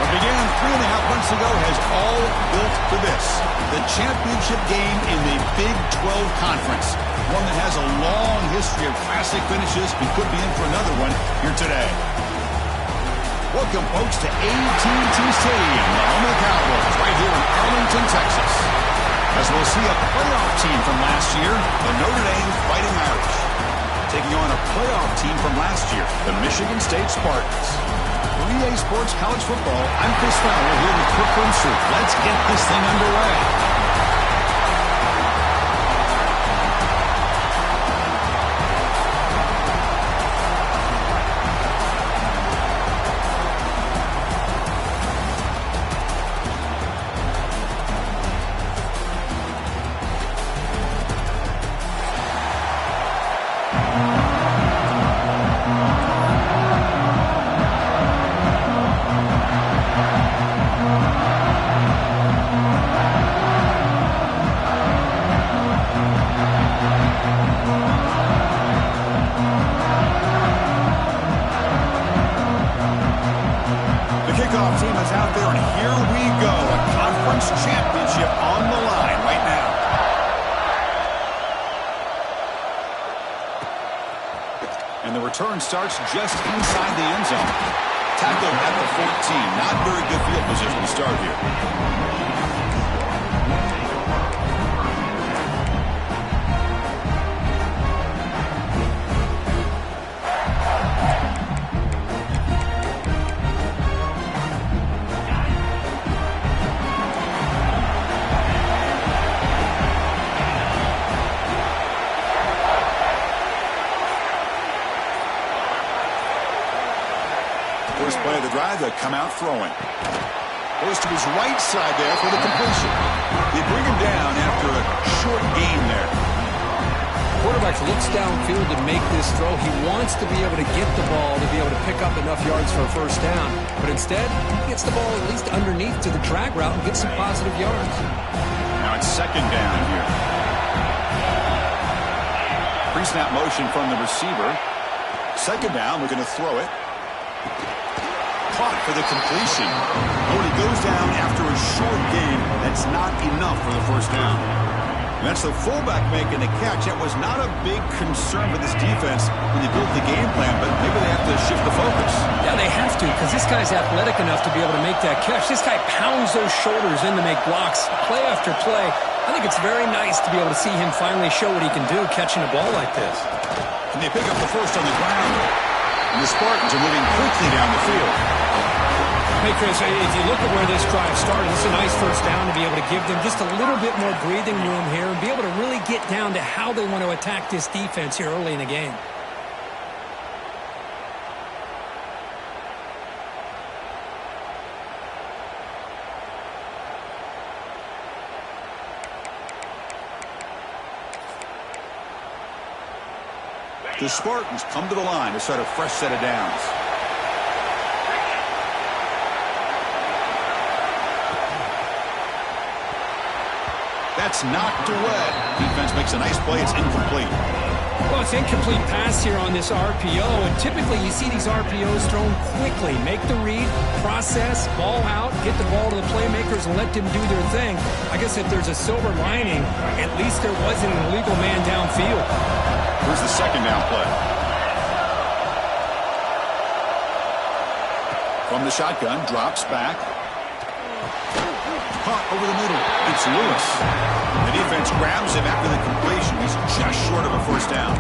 What began 3.5 months ago has all built to this. The championship game in the Big 12 Conference. One that has a long history of classic finishes and could be in for another one here today. Welcome, folks, to AT&T Stadium, the home of the Cowboys, right here in Arlington, Texas. As we'll see a playoff team from last year, the Notre Dame Fighting Irish, taking on a playoff team from last year, the Michigan State Spartans. 3A Sports College Football, I'm Chris Fowler here with Kirk Herbstreit. Let's get this thing underway. Team is out there, and here we go. A conference championship on the line right now. And the return starts just inside the end zone. Tackled at the 14. Not very good field position to start here. First play of the drive, they'll come out throwing. Goes to his right side there for the completion. They bring him down after a short gain there. Quarterback looks downfield to make this throw. He wants to be able to get the ball to be able to pick up enough yards for a first down. But instead, he gets the ball at least underneath to the drag route and gets some positive yards. Now it's second down here. Pre-snap motion from the receiver. Second down, we're going to throw it. Caught for the completion. When he goes down after a short gain, that's not enough for the first down. And that's the fullback making the catch. That was not a big concern for this defense when they built the game plan, but maybe they have to shift the focus. Yeah, they have to, because this guy's athletic enough to be able to make that catch. This guy pounds those shoulders in to make blocks play after play. I think it's very nice to be able to see him finally show what he can do catching a ball like this. And they pick up the first on the ground. And the Spartans are moving quickly down the field. Hey, Chris, if you look at where this drive started, it's a nice first down to be able to give them just a little bit more breathing room here and be able to really get down to how they want to attack this defense here early in the game. The Spartans come to the line to start a fresh set of downs. That's knocked away. Defense makes a nice play. It's incomplete. Well, it's incomplete pass here on this RPO, and typically you see these RPOs thrown quickly. Make the read, process, ball out, get the ball to the playmakers, and let them do their thing. I guess if there's a silver lining, at least there wasn't an illegal man downfield. Here's the second down play. From the shotgun, drops back. Caught over the middle. It's Lewis. The defense grabs him after the completion. He's just short of a first down.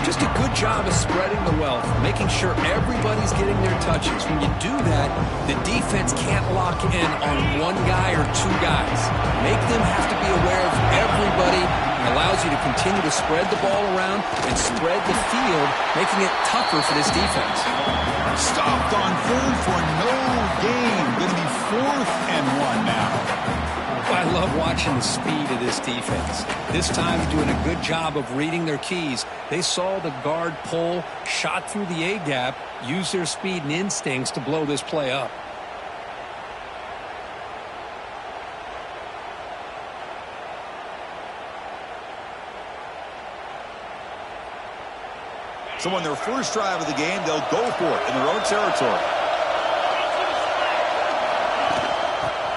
Just a good job of spreading the wealth, making sure everybody's getting their touches. When you do that, the defense can't lock in on one guy or two guys. Make them have to be aware of everybody. It allows you to continue to spread the ball around and spread the field, making it tougher for this defense. Stopped on third for no gain. Going to be 4th and 1 now. I love watching the speed of this defense. This time doing a good job of reading their keys. They saw the guard pull, shot through the A-gap, used their speed and instincts to blow this play up. So on their first drive of the game, they'll go for it in their own territory.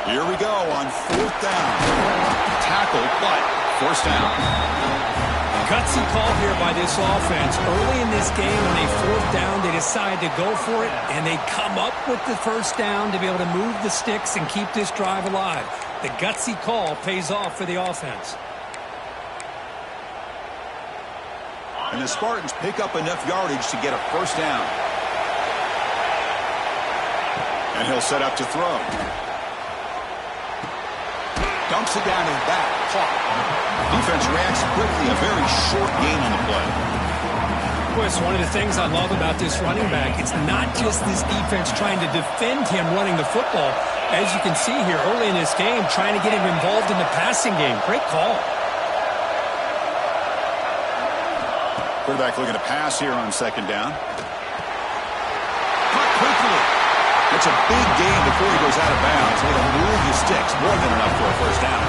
Here we go on 4th down. Tackle, but first down. Gutsy call here by this offense. Early in this game, when they 4th down, they decide to go for it, and they come up with the first down to be able to move the sticks and keep this drive alive. The gutsy call pays off for the offense. And the Spartans pick up enough yardage to get a first down. And he'll set up to throw. Dumps it down to the back. Caught. Defense reacts quickly. A very short gain on the play. Chris, one of the things I love about this running back, it's not just this defense trying to defend him running the football. As you can see here early in this game, trying to get him involved in the passing game. Great call. Quarterback looking to pass here on 2nd down. Caught quickly. It's a big gain before he goes out of bounds. He'll move the sticks more than enough for a first down.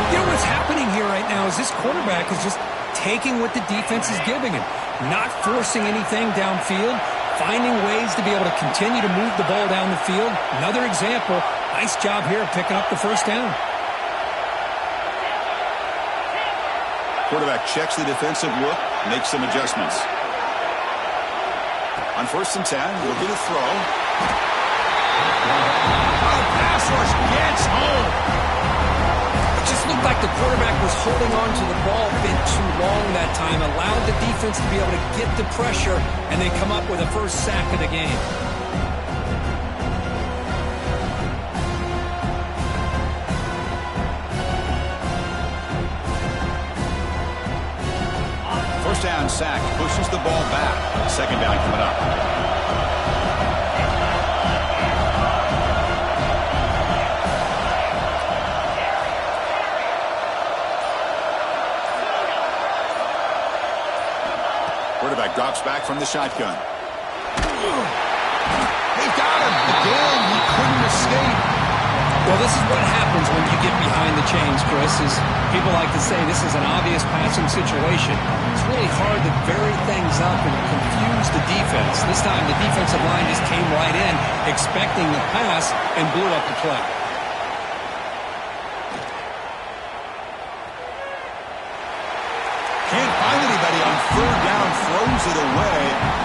You know what's happening here right now is this quarterback is just taking what the defense is giving him, not forcing anything downfield, finding ways to be able to continue to move the ball down the field. Another example, nice job here of picking up the first down. Quarterback checks the defensive look, makes some adjustments. On 1st and 10, we'll get a throw. Pass rush gets home. It just looked like the quarterback was holding on to the ball a bit too long that time, allowed the defense to be able to get the pressure, and they come up with a first sack of the game. First down sack, pushes the ball back. 2nd down coming up. Quarterback drops back from the shotgun. They got him. Again, he couldn't escape. Well, this is what happens when you get behind the chains, Chris. Is people like to say this is an obvious passing situation. It's really hard to vary things up and confuse the defense. This time, the defensive line just came right in, expecting the pass, and blew up the play. Can't find anybody on 3rd down, throws it away,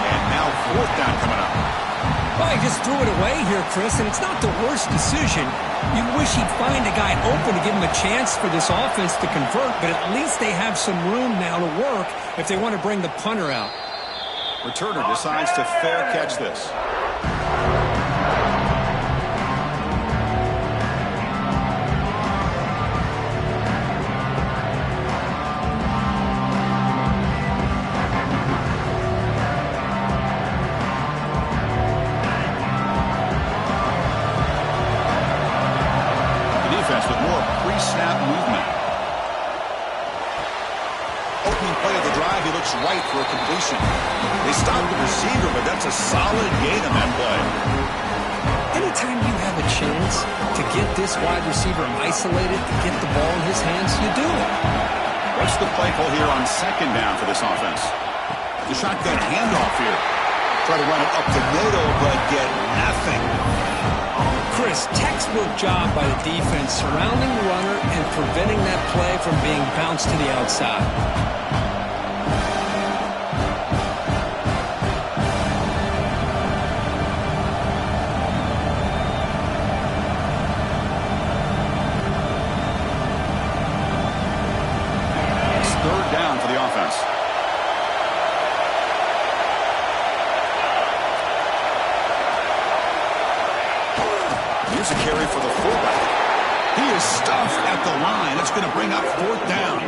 and now 4th down coming up. Well, he just threw it away here, Chris, and it's not the worst decision. You wish he'd find a guy open to give him a chance for this offense to convert, but at least they have some room now to work if they want to bring the punter out. Returner decides to fair catch this. With more pre-snap movement. Opening play of the drive, he looks right for a completion. They stopped the receiver, but that's a solid gain on that play. Anytime you have a chance to get this wide receiver isolated, to get the ball in his hands, you do it. What's the play call here on 2nd down for this offense? The shotgun handoff here. Try to run it up the middle, but get nothing. Chris, textbook job by the defense surrounding the runner and preventing that play from being bounced to the outside. It's 3rd down for the offense. Here's a carry for the fullback. He is stuffed at the line. It's going to bring up 4th down.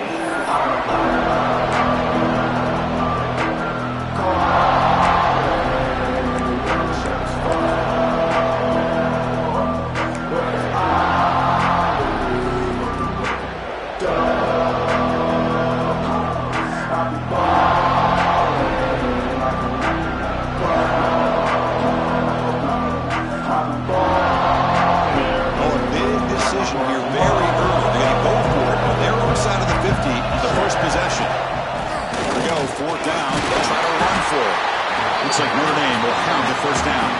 Possession. Here we go, 4th down. They'll try to run for it. Looks like Notre Dame will have the first down.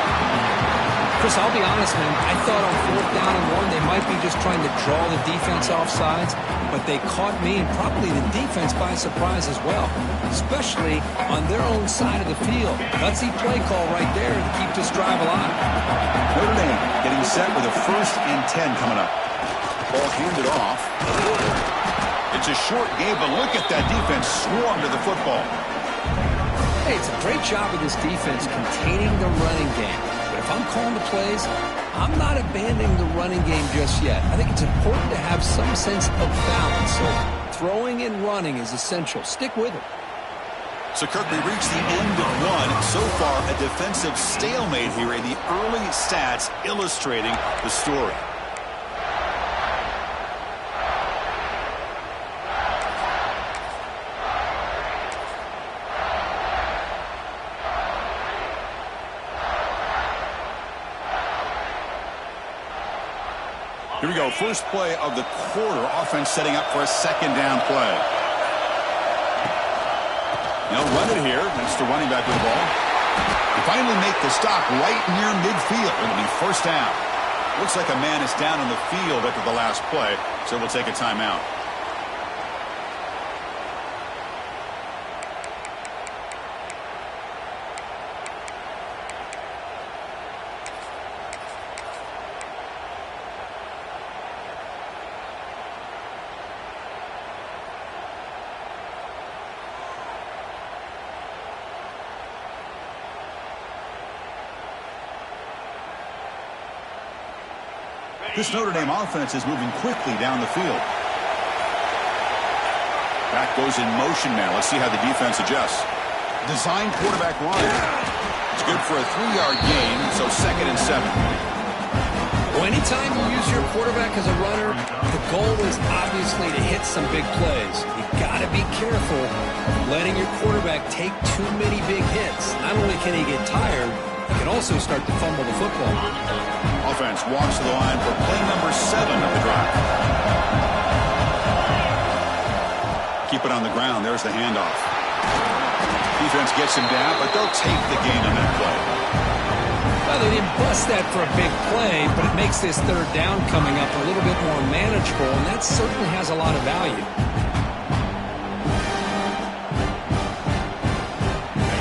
Chris, I'll be honest, man. I thought on 4th down and 1, they might be just trying to draw the defense off sides, but they caught me and probably the defense by surprise as well, especially on their own side of the field. Gutsy play call right there to keep this drive alive. Notre Dame getting set with a 1st and 10 coming up. Ball handed off. It's a short game, but look at that defense swarm to the football. Hey, it's a great job of this defense containing the running game. But if I'm calling the plays, I'm not abandoning the running game just yet. I think it's important to have some sense of balance. So throwing and running is essential. Stick with it. So, Kirk, we reached the end of 1. So far, a defensive stalemate here in the early stats illustrating the story. Here we go, first play of the quarter. Offense setting up for a 2nd down play. They'll run it here. That's the running back with the ball. They finally make the stop right near midfield. It'll be 1st down. Looks like a man is down on the field after the last play, so we'll take a timeout. This Notre Dame offense is moving quickly down the field. Back goes in motion now. Let's see how the defense adjusts. Design quarterback run. It's good for a 3-yard gain, so 2nd and 7. Well, anytime you use your quarterback as a runner, the goal is obviously to hit some big plays. You've got to be careful of letting your quarterback take too many big hits. Not only can he get tired, he can also start to fumble the football. Offense walks to the line for play number 7 of the drive. Keep it on the ground. There's the handoff. Defense gets him down, but they'll take the gain on that play. Well, they didn't bust that for a big play, but it makes this 3rd down coming up a little bit more manageable, and that certainly has a lot of value.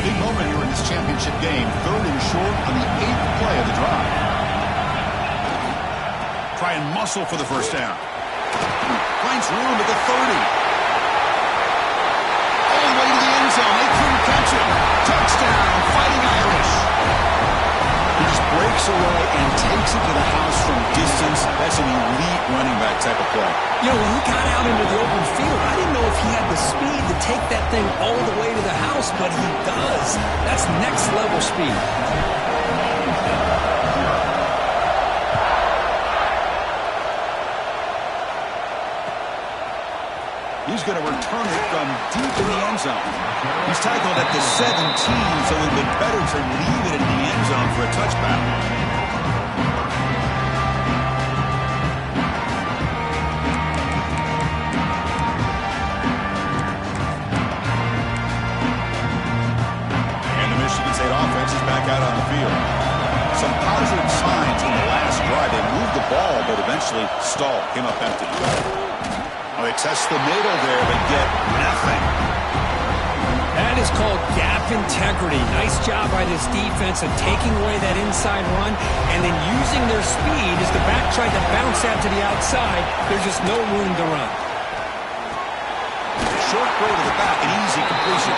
Big moment here in this championship game. 3rd and short on the 8th play of the drive. Try and muscle for the 1st down. Finds room at the 30. All the way to the end zone. They couldn't catch him. Touchdown, Fighting Irish. He just breaks away and takes it to the house from distance. That's an elite running back type of play. You know, when he got out into the open field, I didn't know if he had the speed to take that thing all the way to the house, but he does. That's next level speed. He's going to return it from deep in the end zone. He's tackled at the 17, so it would have been better to leave it in the end zone for a touchback. And the Michigan State offense is back out on the field. Some positive signs in the last drive. They moved the ball, but eventually stalled, came up empty. Oh, they test the middle there, but get nothing. That is called gap integrity. Nice job by this defense of taking away that inside run and then using their speed as the back tried to bounce out to the outside. There's just no room to run. Short throw to the back, an easy completion.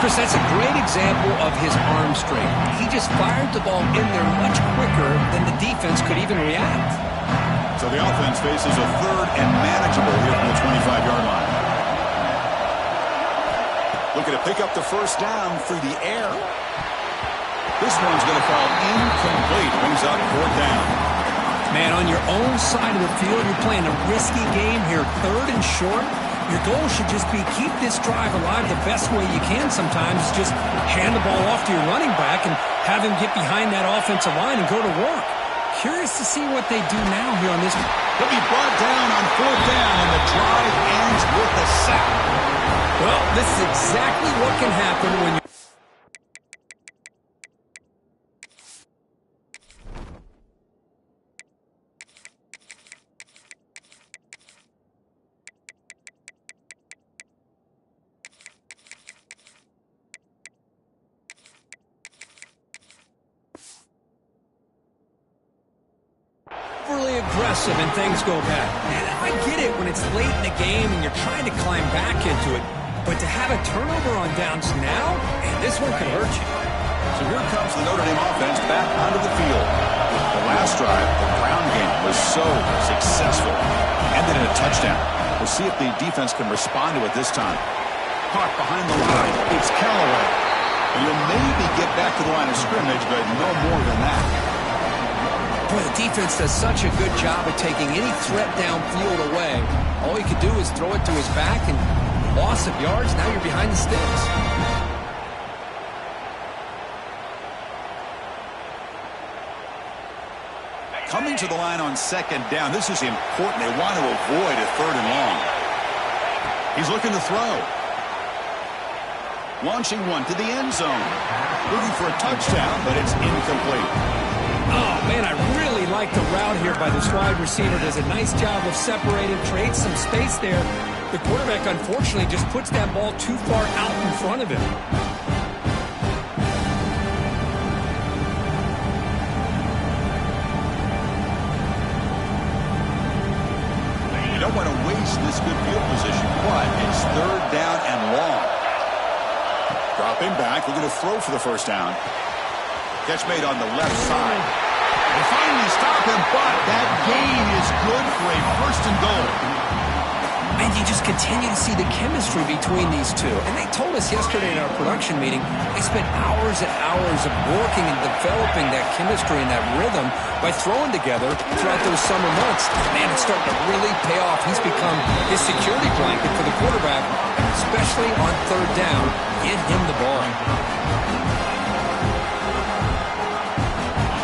Chris, that's a great example of his arm strength. He just fired the ball in there much quicker than the defense could even react. So the offense faces a 3rd and manageable here from the 25-yard line. Looking to pick up the 1st down through the air. This one's going to fall incomplete. Brings up 4th down. Man, on your own side of the field, you're playing a risky game here. 3rd and short. Your goal should just be keep this drive alive the best way you can sometimes. Just hand the ball off to your running back and have him get behind that offensive line and go to work. Curious to see what they do now here on this. He'll be brought down on 4th down, and the drive ends with a sack. Well, this is exactly what can happen when you... overly aggressive and things go bad. And I get it when it's late in the game and you're trying to climb back into it. But to have a turnover on downs now, man, this one could hurt you. So here comes the Notre Dame offense back onto the field. The last drive, the ground game, was so successful. Ended in a touchdown. We'll see if the defense can respond to it this time. Caught behind the line. It's Callaway. You'll maybe get back to the line of scrimmage, but no more than that. Boy, the defense does such a good job of taking any threat downfield away. All he could do is throw it to his back, and loss of yards, now you're behind the sticks. Coming to the line on second down. This is important. They want to avoid a third and long. He's looking to throw. Launching one to the end zone. Looking for a touchdown, but it's incomplete. Oh, man, I really like the route here by this wide receiver. Does a nice job of separating, creates some space there. The quarterback, unfortunately, just puts that ball too far out in front of him. You don't want to waste this good field position, but it's third down and long. Dropping back, looking to throw for the first down. Catch made on the left side. They finally stop him, but that gain is good for a first and goal. And you just continue to see the chemistry between these two. And they told us yesterday in our production meeting, they spent hours and hours of working and developing that chemistry and that rhythm by throwing together throughout those summer months. Man, it's starting to really pay off. He's become his security blanket for the quarterback, especially on third down. Get him the ball.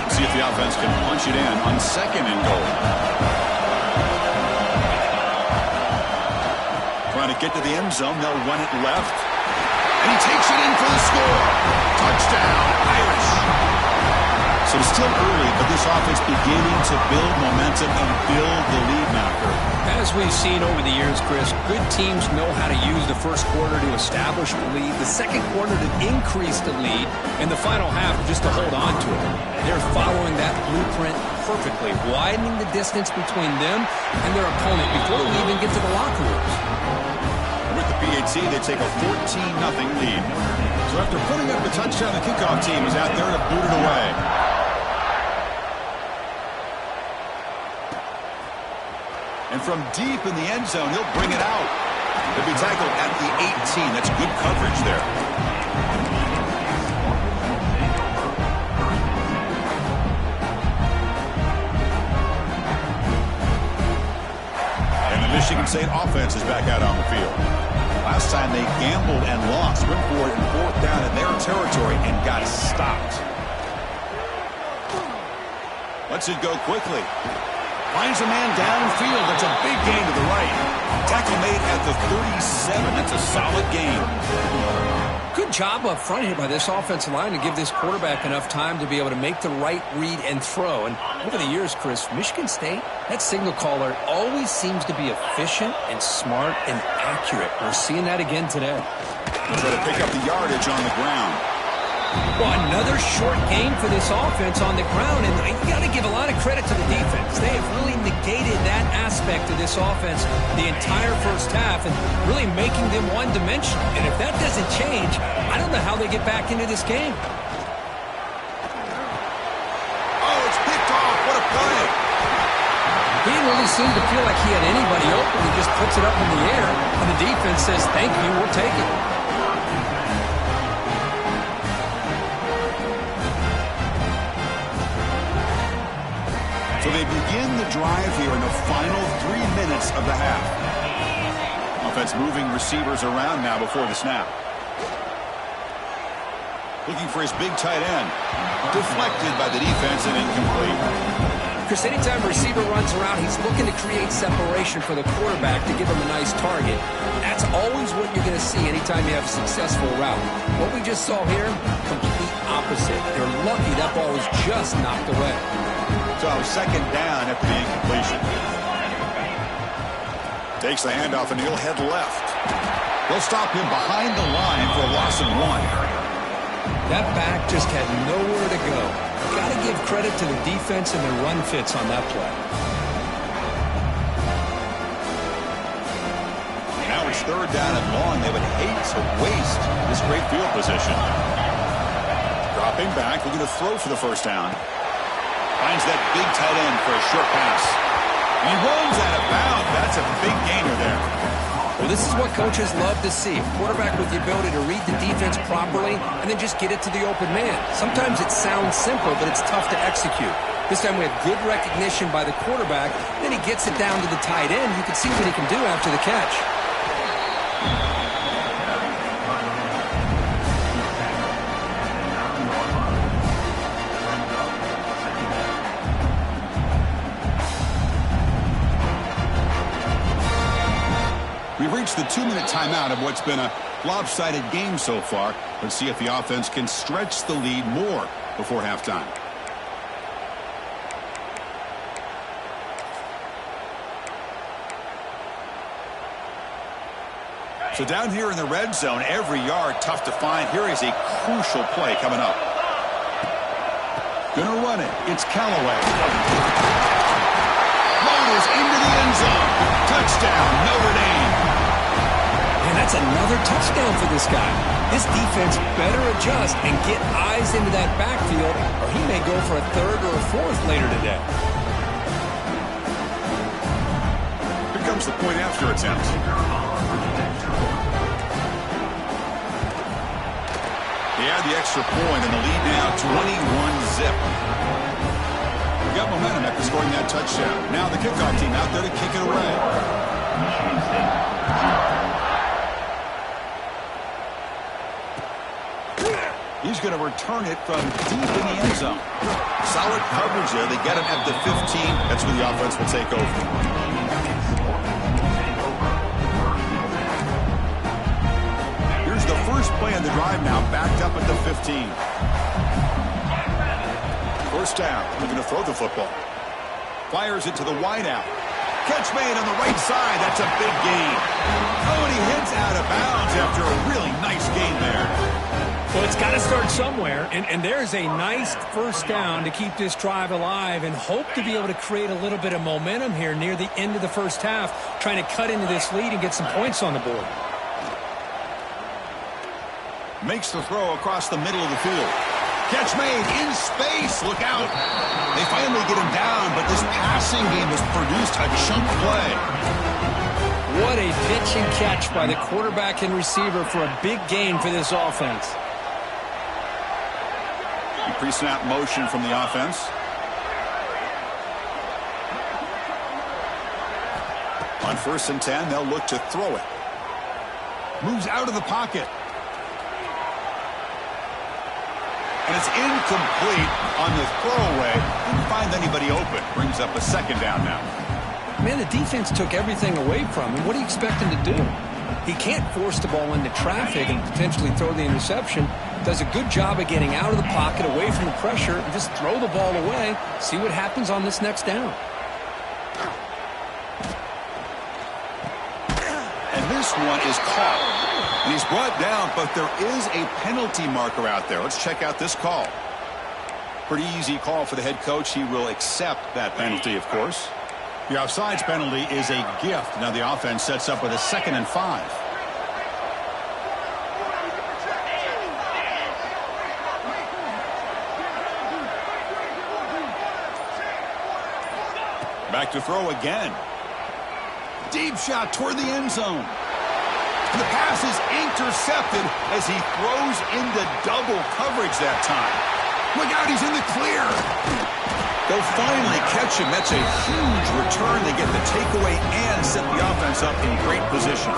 See if the offense can punch it in on second and goal. Trying to get to the end zone. They'll run it left. And he takes it in for the score. Touchdown, Irish. So it's still early, but this offense beginning to build momentum and build the lead marker. As we've seen over the years, Chris, good teams know how to use the first quarter to establish the lead, the second quarter to increase the lead, and the final half just to hold on to it. They're following that blueprint perfectly, widening the distance between them and their opponent before they even get to the locker rooms. With the PAT, they take a 14-0 lead. So after putting up the touchdown, the kickoff team is out there to boot it away. And from deep in the end zone, he'll bring it out. He'll be tackled at the 18. That's good coverage there. And the Michigan State offense is back out on the field. Last time they gambled and lost. Went for it in fourth down in their territory and got stopped. Lets it go quickly. Finds a man downfield. That's a big gain to the right. Tackle made at the 37. That's a solid gain. Good job up front here by this offensive line to give this quarterback enough time to be able to make the right read and throw. And over the years, Chris, Michigan State, that signal caller always seems to be efficient and smart and accurate. We're seeing that again today. We'll try to pick up the yardage on the ground. Well, another short game for this offense on the ground, and you got to give a lot of credit to the defense. They have really negated that aspect of this offense the entire first half and really making them one-dimensional. And if that doesn't change, I don't know how they get back into this game. Oh, it's picked off. What a play. He didn't really seem to feel like he had anybody open. He just puts it up in the air, and the defense says, thank you, we'll take it. So they begin the drive here in the final 3 minutes of the half. Offense moving receivers around now before the snap. Looking for his big tight end. Deflected by the defense and incomplete. Chris, anytime a receiver runs around, he's looking to create separation for the quarterback to give him a nice target. That's always what you're going to see anytime you have a successful route. What we just saw here, complete opposite. They're lucky that ball was just knocked away. So second down after the incompletion. Takes the handoff and he'll head left. They'll stop him behind the line for a loss of 1. That back just had nowhere to go. got to give credit to the defense and their run fits on that play. Now it's third down and long. They would hate to waste this great field position. Dropping back, looking to throw for the first down. Finds that big tight end for a short pass. He rolls out of bounds. That's a big gainer there. Well, this is what coaches love to see. A quarterback with the ability to read the defense properly and then just get it to the open man. Sometimes it sounds simple, but it's tough to execute. This time we had good recognition by the quarterback. Then he gets it down to the tight end. You can see what he can do after the catch. We've reached the 2-minute timeout of what's been a lopsided game so far. Let's see if the offense can stretch the lead more before halftime. So down here in the red zone, every yard tough to find. Here is a crucial play coming up. Gonna run it. It's Callaway. Motors into the end zone. Touchdown, Notre Dame. And that's another touchdown for this guy. This defense better adjust and get eyes into that backfield, or he may go for a third or a fourth later today. Here comes the point after attempt. They add the extra point, and the lead now 21-zip. We got momentum after scoring that touchdown. Now the kickoff team out there to kick it away. He's going to return it from deep in the end zone. Solid coverage there. They get him at the 15. That's where the offense will take over. Here's the first play on the drive now, backed up at the 15. First down. Looking to throw the football. Fires it to the wideout. Catch made on the right side. That's a big gain. Oh, and he hits out of bounds after a really nice gain there. Well, it's got to start somewhere, and there's a nice first down to keep this drive alive and hope to be able to create a little bit of momentum here near the end of the first half, trying to cut into this lead and get some points on the board. Makes the throw across the middle of the field. Catch made in space. Look out. They finally get him down, but this passing game has produced a chunk play. What a pitch and catch by the quarterback and receiver for a big gain for this offense. Pre-snap motion from the offense. On 1st and 10, they'll look to throw it. Moves out of the pocket. And it's incomplete on the throwaway. Didn't find anybody open. Brings up a second down now. Man, the defense took everything away from him. What do you expect him to do? He can't force the ball into traffic and potentially throw the interception. Does a good job of getting out of the pocket, away from the pressure, and just throw the ball away. See what happens on this next down. And this one is caught. And he's brought down, but there is a penalty marker out there. Let's check out this call. Pretty easy call for the head coach. He will accept that penalty, of course. The offsides penalty is a gift. Now the offense sets up with a 2nd and 5. Back to throw again. Deep shot toward the end zone. The pass is intercepted as he throws into double coverage that time. Look out, he's in the clear. They'll finally catch him. That's a huge return. They get the takeaway and set the offense up in great position.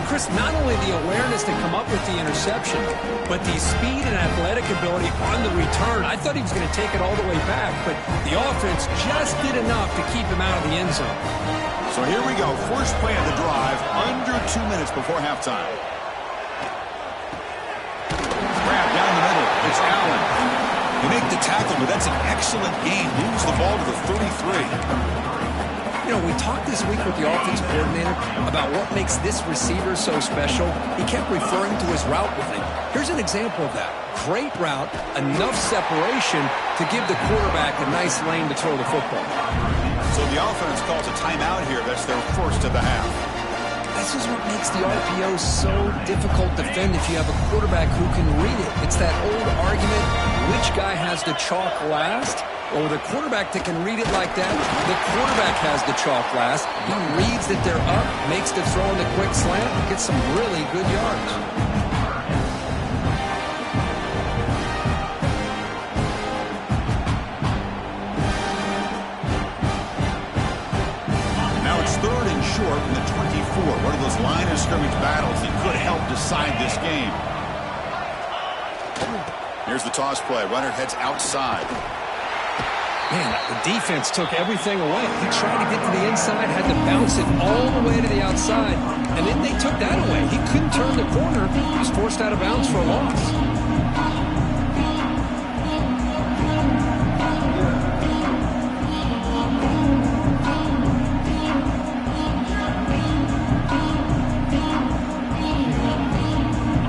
Chris, not only the awareness to come up with the interception, but the speed and athletic ability on the return. I thought he was going to take it all the way back, but the offense just did enough to keep him out of the end zone. So here we go. First play of the drive, under 2 minutes before halftime. Grab down the middle. It's Allen. They make the tackle, but that's an excellent gain. Moves the ball to the 33. You know, we talked this week with the offensive coordinator about what makes this receiver so special, he kept referring to his route running. Here's an example of that. Great route, enough separation to give the quarterback a nice lane to throw the football. So the offense calls a timeout here. That's their first of the half. This is what makes the RPO so difficult to defend if you have a quarterback who can read it. It's that old argument, which guy has the chalk last? Well, with a quarterback that can read it like that, the quarterback has the chalk last. He reads that they're up, makes the throw in the quick slant, gets some really good yards. Now it's 3rd and short from the 24. One of those line of scrimmage battles that could help decide this game. Here's the toss play. Runner heads outside. Man, the defense took everything away. He tried to get to the inside, had to bounce it all the way to the outside, and then they took that away. He couldn't turn the corner. He was forced out of bounds for a loss.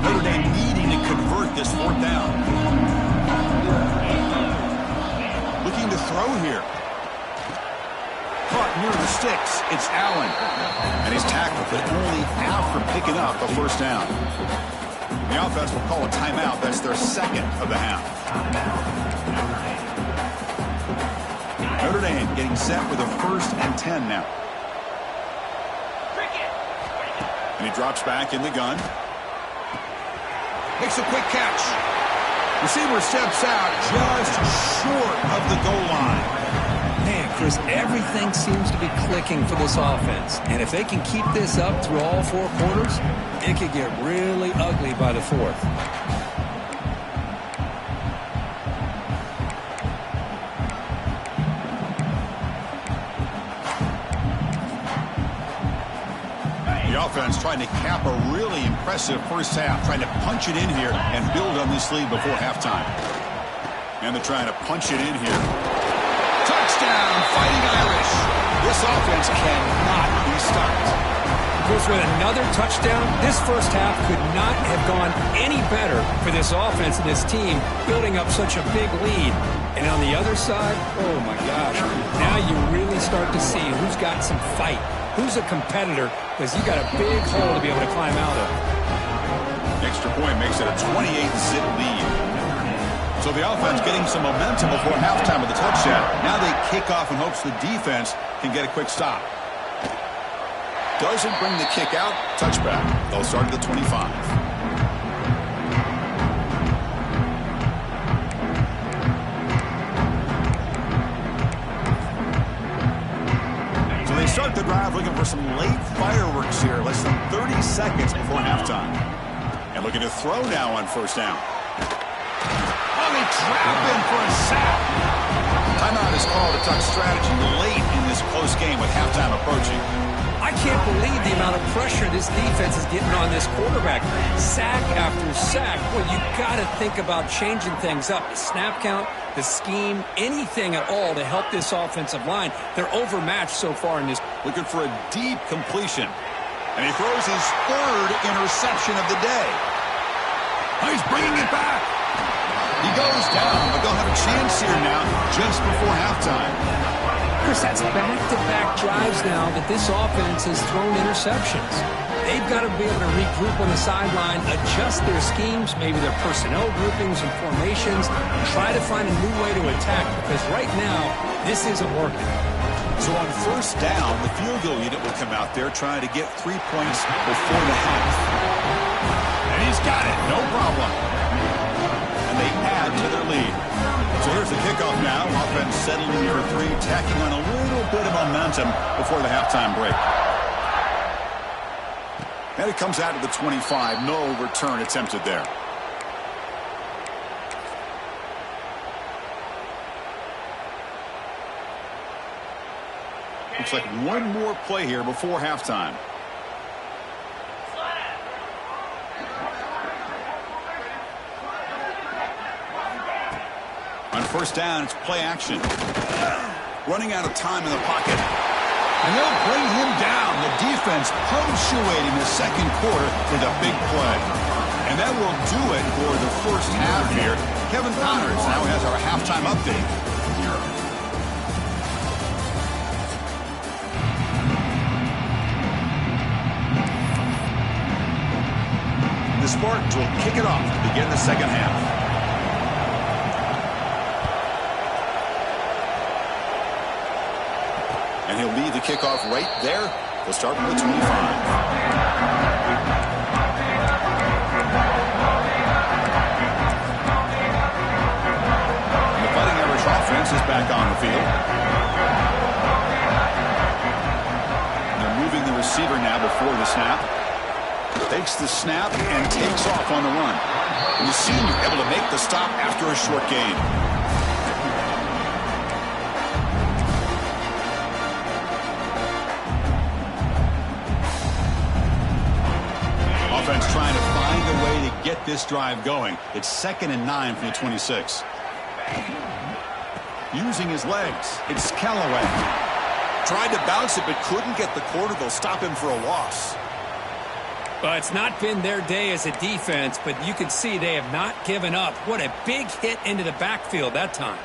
Notre Dame needing to convert this 4th down. Looking to throw here. Caught near the sticks. It's Allen. And he's tackled, but only out for picking up a 1st down. The offense will call a timeout. That's their 2nd of the half. Notre Dame getting set with a 1st and 10 now. And he drops back in the gun. Makes a quick catch. Receiver steps out just short of the goal line. Man, Chris, everything seems to be clicking for this offense. And if they can keep this up through all 4 quarters, it could get really ugly by the 4th. The offense trying to cap a really impressive first half, trying to punch it in here and build on this lead before halftime. And they're trying to punch it in here. Touchdown, Fighting Irish. This offense cannot be stopped. Goes with another touchdown. This first half could not have gone any better for this offense and this team, building up such a big lead. And on the other side, oh my gosh, now you really start to see who's got some fight. Who's a competitor, because you got a big hole to be able to climb out of. Extra point makes it a 28-zip lead. So the offense getting some momentum before halftime with a touchdown. Now they kick off in hopes the defense can get a quick stop. Doesn't bring the kick out. Touchback. They'll start at the 25. They start the drive looking for some late fireworks here. Less than 30 seconds before halftime. And looking to throw now on 1st down. Oh, they trap him for a sack. Timeout is called to talk strategy late in this close game with halftime approaching. I can't believe the amount of pressure this defense is getting on this quarterback. Sack after sack. Well, you got to think about changing things up. The snap count, the scheme, anything at all to help this offensive line. They're overmatched so far in this. Looking for a deep completion. And he throws his 3rd interception of the day. Oh, he's bringing it back. He goes down, but they'll have a chance here now just before halftime. Chris, that's back-to-back drives now that this offense has thrown interceptions. They've got to be able to regroup on the sideline, adjust their schemes, maybe their personnel groupings and formations, try to find a new way to attack, because right now, this isn't working. So on 1st down, the field goal unit will come out there trying to get 3 points before the half. And he's got it, no problem. And they add to their lead. So here's the kickoff now. Offense settling in for 3, tacking on a little bit of momentum before the halftime break. And it comes out to the 25. No return attempted there. Looks like one more play here before halftime. On 1st down, it's play action. Running out of time in the pocket. And they'll bring him down. The defense punctuating the second quarter with a big play. And that will do it for the first half here. Kevin Connors now has our halftime update. The Spartans will kick it off to begin the second half. And he'll lead the kickoff right there. They'll start from the 25. And the Fighting Irish offense is back on the field. And they're moving the receiver now before the snap. Takes the snap and takes off on the run. And the senior able to make the stop after a short gain. Offense trying to find a way to get this drive going. It's 2nd and 9 from the 26. Using his legs, it's Callaway. Tried to bounce it but couldn't get the corner. They'll stop him for a loss. Well, it's not been their day as a defense, but you can see they have not given up. What a big hit into the backfield that time.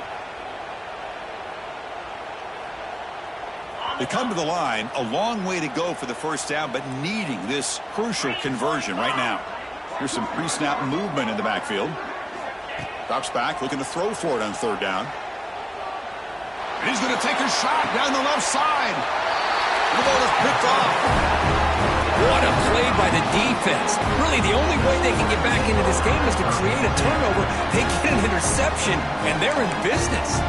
They come to the line, a long way to go for the first down, but needing this crucial conversion right now. Here's some pre-snap movement in the backfield. Drops back, looking to throw for it on 3rd down. And he's going to take a shot down the left side. The ball is picked off. What a play by the defense. Really, the only way they can get back into this game is to create a turnover. They get an interception, and they're in business.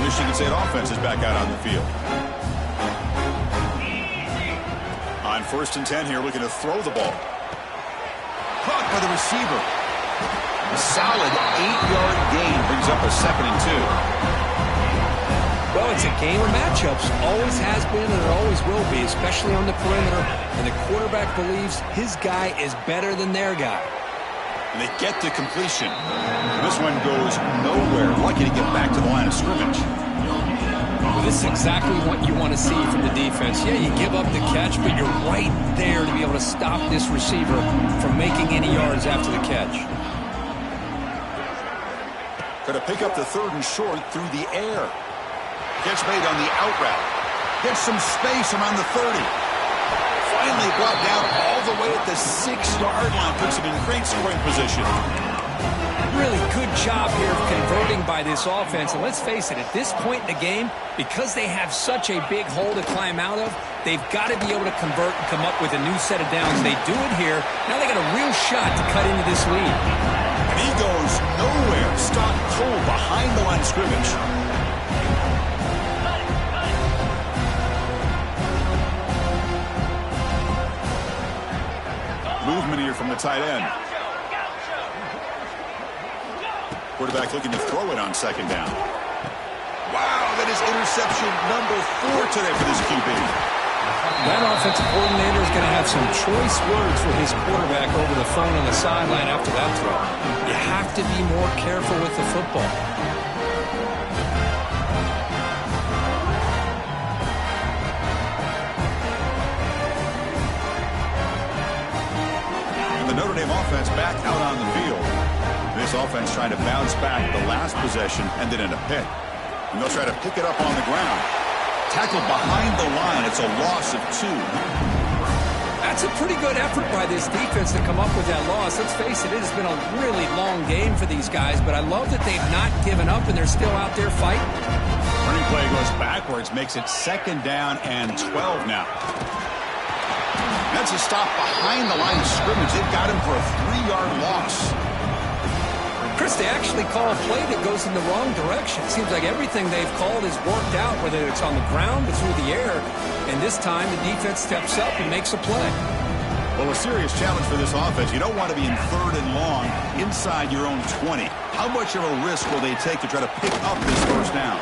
Michigan State offense is back out on the field. On 1st and 10 here, looking to throw the ball. Caught by the receiver. A solid 8-yard gain brings up a 2nd and 2. Well, it's a game of matchups. Always has been and it always will be, especially on the perimeter. And the quarterback believes his guy is better than their guy. And they get to completion. This one goes nowhere. Lucky to get back to the line of scrimmage. Well, this is exactly what you want to see from the defense. Yeah, you give up the catch, but you're right there to be able to stop this receiver from making any yards after the catch. Going to pick up the 3rd and short through the air. Catch made on the out route. Gets some space around the 30. Finally brought down all the way at the 6-yard line. Puts him in great scoring position. Really good job here of converting by this offense. And let's face it, at this point in the game, because they have such a big hole to climb out of, they've got to be able to convert and come up with a new set of downs. They do it here. Now they got a real shot to cut into this lead. And he goes nowhere. Stopped cold behind the line of scrimmage. Movement here from the tight end. Quarterback looking to throw it on 2nd down. Wow, that is interception number 4 today for this QB. That offensive coordinator is going to have some choice words for his quarterback over the phone on the sideline after that throw. You have to be more careful with the football. Notre Dame offense back out on the field. This offense trying to bounce back the last possession, ended in a pick. And they'll try to pick it up on the ground. Tackled behind the line. It's a loss of 2. That's a pretty good effort by this defense to come up with that loss. Let's face it, it has been a really long game for these guys, but I love that they've not given up and they're still out there fighting. Running play goes backwards, makes it 2nd down and 12 now. That's a stop behind the line of scrimmage. They've got him for a 3-yard loss. Chris, they actually call a play that goes in the wrong direction. It seems like everything they've called has worked out, whether it's on the ground or through the air. And this time, the defense steps up and makes a play. Well, a serious challenge for this offense. You don't want to be in 3rd and long inside your own 20. How much of a risk will they take to try to pick up this first down?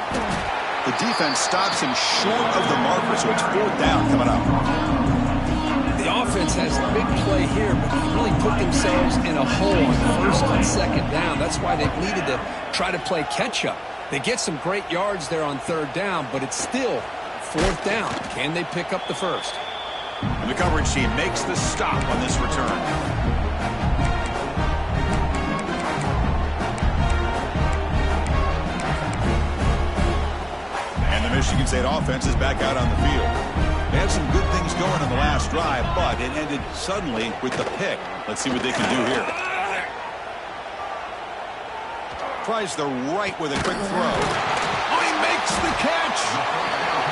The defense stops him short of the marker, so it's 4th down coming up. The offense offense has the big play here, but they really put themselves in a hole on first and second down. That's why they've needed to try to play catch-up. They get some great yards there on third down, but it's still fourth down. Can they pick up the first? And the coverage team makes the stop on this return. And the Michigan State offense is back out on the field. They had some good things going on the last drive, but it ended suddenly with the pick. Let's see what they can do here. Tries the right with a quick throw. Oh, he makes the catch.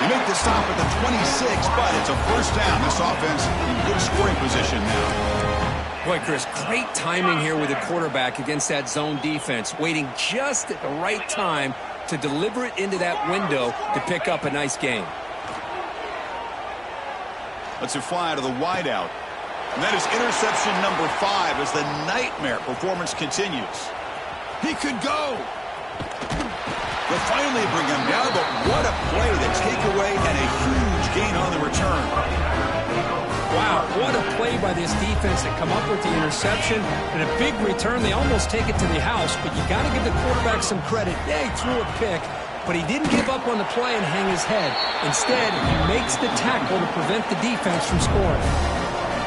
They make the stop at the 26, but it's a first down. This offense in good scoring position now. Boy, Chris, great timing here with the quarterback against that zone defense, waiting just at the right time to deliver it into that window to pick up a nice gain. Let's fly to the wideout. And that is interception number 5 as the nightmare performance continues. He could go. They'll finally bring him down, but what a play, the takeaway, and a huge gain on the return. Wow, what a play by this defense to come up with the interception and a big return. They almost take it to the house, but you got to give the quarterback some credit. Yeah, he threw a pick, but he didn't give up on the play and hang his head. Instead, he makes the tackle to prevent the defense from scoring.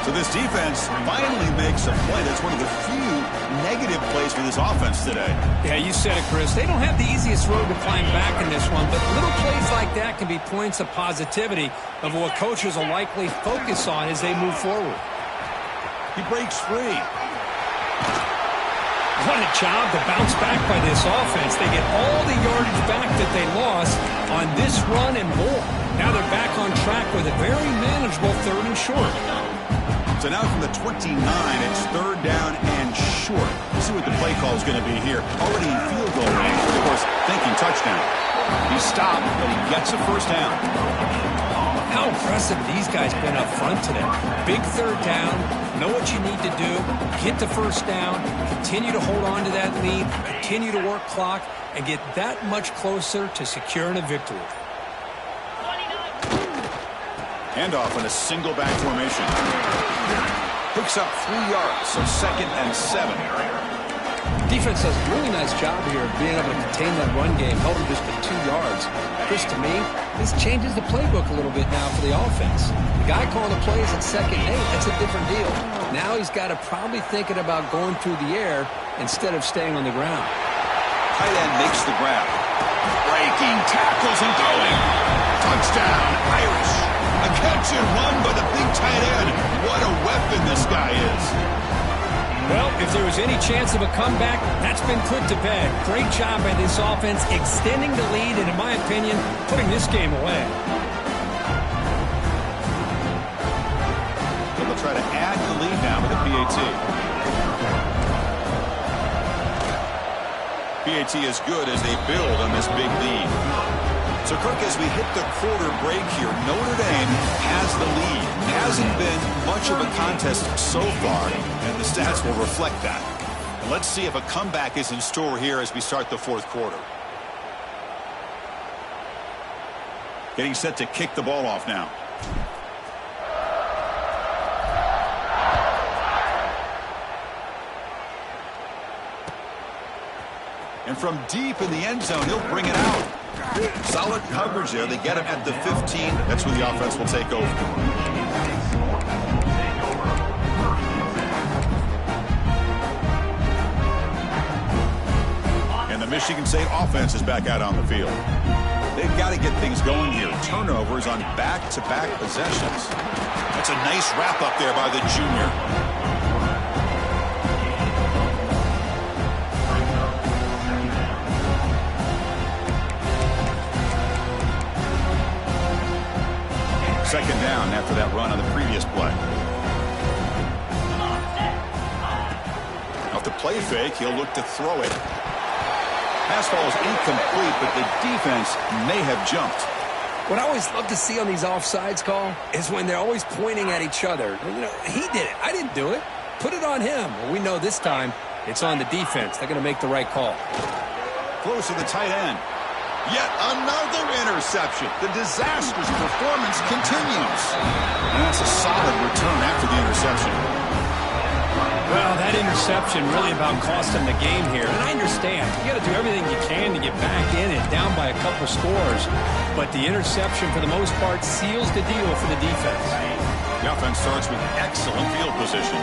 So this defense finally makes a play. That's one of the few negative plays for this offense today. Yeah, you said it, Chris. They don't have the easiest road to climb back in this one, but little plays like that can be points of positivity of what coaches will likely focus on as they move forward. He breaks free. What a job to bounce back by this offense. They get all the yardage back that they lost on this run and more. Now they're back on track with a very manageable third and short. So now from the 29, it's third down and short. Let's see what the play call is going to be here. Already in field goal range, of course, thinking touchdown. He stopped, but he gets a first down. How impressive these guys been up front today. Big third down, know what you need to do, get the first down, continue to hold on to that lead, continue to work clock, and get that much closer to securing a victory. Handoff in a single back formation. Picks up 3 yards, so 2nd and 7. Defense does a really nice job here of being able to contain that run game, held him just to 2 yards. Chris, to me, this changes the playbook a little bit now for the offense. The guy calling the plays at 2nd and 8, that's a different deal. Now he's got to probably thinking about going through the air instead of staying on the ground. Tight end makes the grab. Breaking tackles and going. Touchdown, Irish. A catch and run by the big tight end. What a weapon this guy is. Well, if there was any chance of a comeback, that's been put to bed. Great job by this offense extending the lead and, in my opinion, putting this game away. So they'll try to add to the lead now with the PAT. PAT is good as they build on this big lead. So, Kirk, as we hit the quarter break here, Notre Dame has the lead. Hasn't been much of a contest so far, and the stats will reflect that. And let's see if a comeback is in store here as we start the fourth quarter. Getting set to kick the ball off now. And from deep in the end zone, he'll bring it out. Solid coverage there. They get him at the 15. That's where the offense will take over. And the Michigan State offense is back out on the field. They've got to get things going here. Turnovers on back-to-back possessions. That's a nice wrap up there by the junior. Second down after that run on the previous play. Off the play fake, he'll look to throw it. Pass ball is incomplete, but the defense may have jumped. What I always love to see on these offsides call is when they're always pointing at each other. You know, he did it. I didn't do it. Put it on him. Well, we know this time it's on the defense. They're going to make the right call. Close to the tight end. Yet another interception. The disastrous performance continues. And that's a solid return after the interception. Well, that interception really about cost them the game here. And I understand. You got to do everything you can to get back in it, down by a couple scores. But the interception, for the most part, seals the deal for the defense. The offense starts with excellent field position.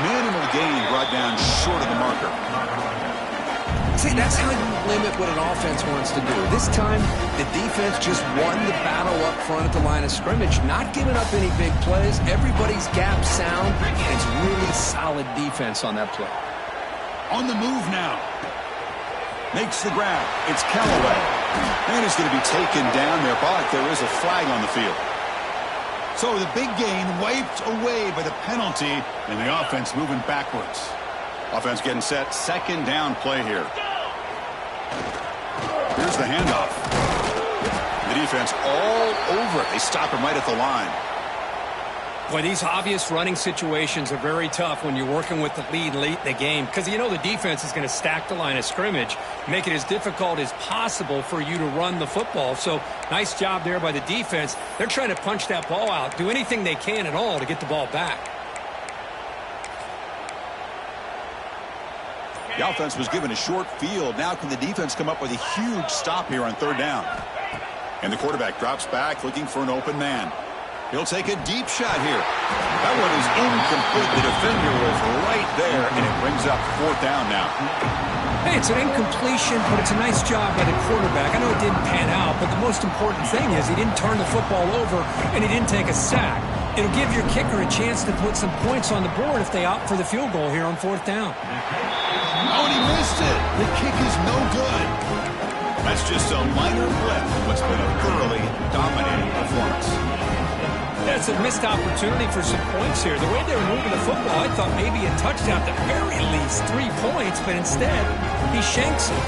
Minimal gain brought down short of the marker. See, that's how you limit what an offense wants to do. This time, the defense just won the battle up front at the line of scrimmage, not giving up any big plays. Everybody's gap sound. It's really solid defense on that play. On the move now. Makes the grab. It's Callaway. And he's going to be taken down there, but there is a flag on the field. So the big gain wiped away by the penalty, and the offense moving backwards. Offense getting set. Second down play here. Here's the handoff. The defense all over it. They stop him right at the line. Boy, these obvious running situations are very tough when you're working with the lead late in the game, because you know the defense is going to stack the line of scrimmage, make it as difficult as possible for you to run the football. So nice job there by the defense. They're trying to punch that ball out, do anything they can at all to get the ball back. The offense was given a short field. Now can the defense come up with a huge stop here on third down? And the quarterback drops back looking for an open man. He'll take a deep shot here. That one is incomplete. The defender was right there, and it brings up fourth down now. Hey, it's an incompletion, but it's a nice job by the quarterback. I know it didn't pan out, but the most important thing is he didn't turn the football over, and he didn't take a sack. It'll give your kicker a chance to put some points on the board if they opt for the field goal here on fourth down. Oh, and he missed it. The kick is no good. That's just a minor blip in what's been a thoroughly dominating performance. That's a missed opportunity for some points here. The way they were moving the football, I thought maybe a touchdown, at the very least 3 points, but instead, he shanks it.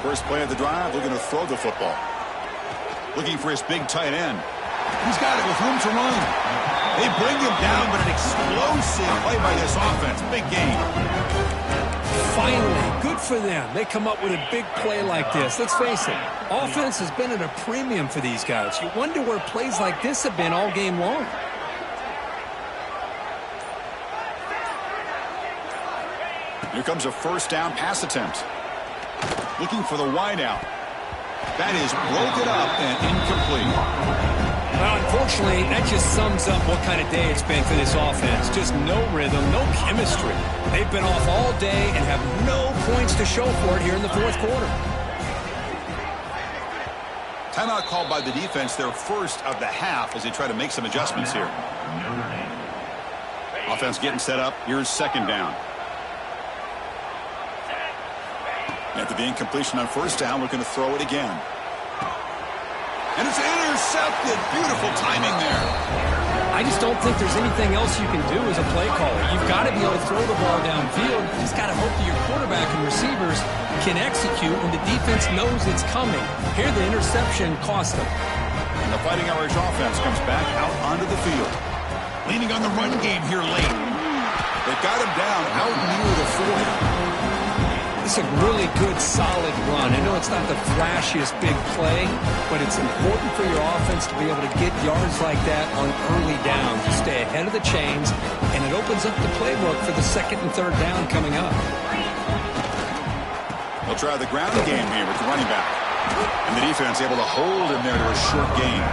First play of the drive, looking to throw the football. Looking for his big tight end. He's got it with room to run. They bring him down, but an explosive play by this offense. Big game. Finally, good for them. They come up with a big play like this. Let's face it, offense has been at a premium for these guys. You wonder where plays like this have been all game long. Here comes a first down pass attempt. Looking for the wideout. That is broken up and incomplete. Well, unfortunately, that just sums up what kind of day it's been for this offense. Just no rhythm, no chemistry. They've been off all day and have no points to show for it here in the fourth quarter. Timeout called by the defense, their first of the half, as they try to make some adjustments here. Offense getting set up. Here's second down. After the incompletion on first down, looking to throw it again. And it's intercepted. Beautiful timing there. I just don't think there's anything else you can do as a play caller. You've got to be able to throw the ball downfield. You just got to hope that your quarterback and receivers can execute when the defense knows it's coming. Here, the interception cost them. And the Fighting Irish offense comes back out onto the field. Leaning on the run game here late. They got him down out near the 40. It's a really good, solid run. I know it's not the flashiest big play, but it's important for your offense to be able to get yards like that on early downs, to stay ahead of the chains, and it opens up the playbook for the second and third down coming up. They'll try the ground game here with the running back. And the defense able to hold him there to a short gain.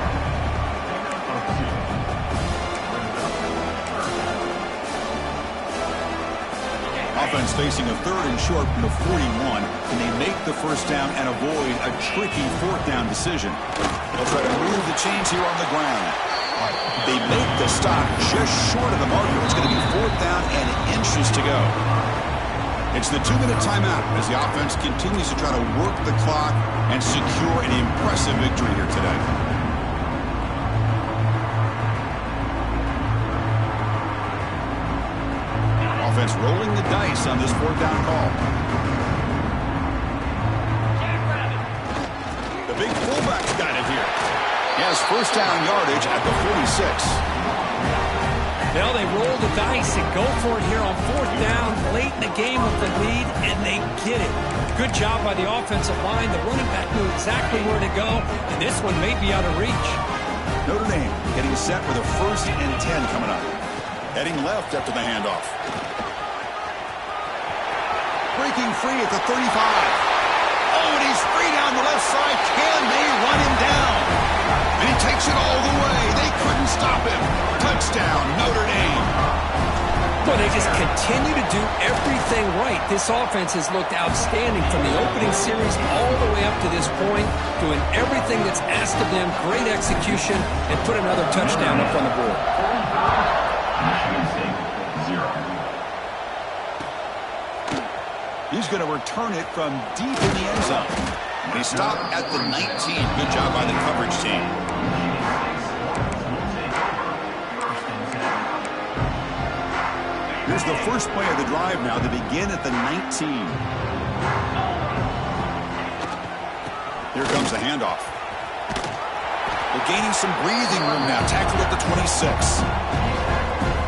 Offense facing a third and short from the 41, and they make the first down and avoid a tricky fourth down decision. They'll try to move the chains here on the ground. They make the stop just short of the marker. It's going to be fourth down and inches to go. It's the 2-minute timeout as the offense continues to try to work the clock and secure an impressive victory here today. Offense rolling the dice on this fourth down call. The big fullback's got it here. He has first down yardage at the 46. Well, they roll the dice and go for it here on 4th down, late in the game with the lead, and they get it. Good job by the offensive line. The running back knew exactly where to go, and this one may be out of reach. Notre Dame getting set with a 1st and 10 coming up. Heading left after the handoff. Breaking free at the 35. Oh, and he's free down the left side. Can they run him down? And he takes it all the way. They couldn't stop him. Touchdown, Notre Dame. Well, they just continue to do everything right. This offense has looked outstanding from the opening series all the way up to this point, doing everything that's asked of them, great execution, and put another touchdown up on the board. Michigan State, 0. He's going to return it from deep in the end zone. And he stopped at the 19. Good job by the coverage team. Here's the first play of the drive now. They begin at the 19. Here comes the handoff. They're gaining some breathing room now. Tackled at the 26.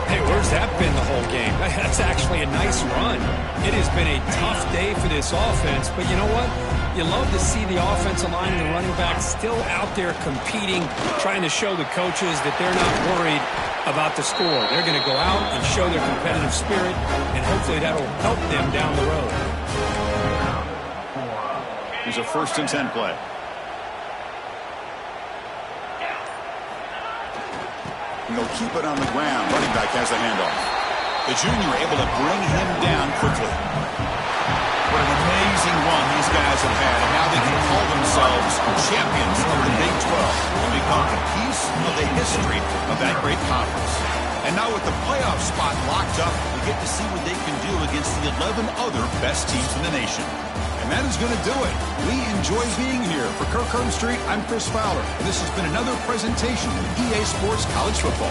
Hey, where's that been the whole game? That's actually a nice run. It has been a tough day for this offense, but you know what? You love to see the offensive line and the running back still out there competing, trying to show the coaches that they're not worried about the score. They're going to go out and show their competitive spirit, and hopefully that'll help them down the road. Here's a 1st and 10 play. And they'll keep it on the ground. Running back has the handoff. The junior able to bring him down quickly. What an amazing run these guys have had, and now they can call themselves champions of the Big 12 and become a piece of the history of that great conference. And now with the playoff spot locked up, we get to see what they can do against the 11 other best teams in the nation. And that is going to do it. We enjoy being here. For Kirk Street, I'm Chris Fowler, and this has been another presentation of EA Sports College Football.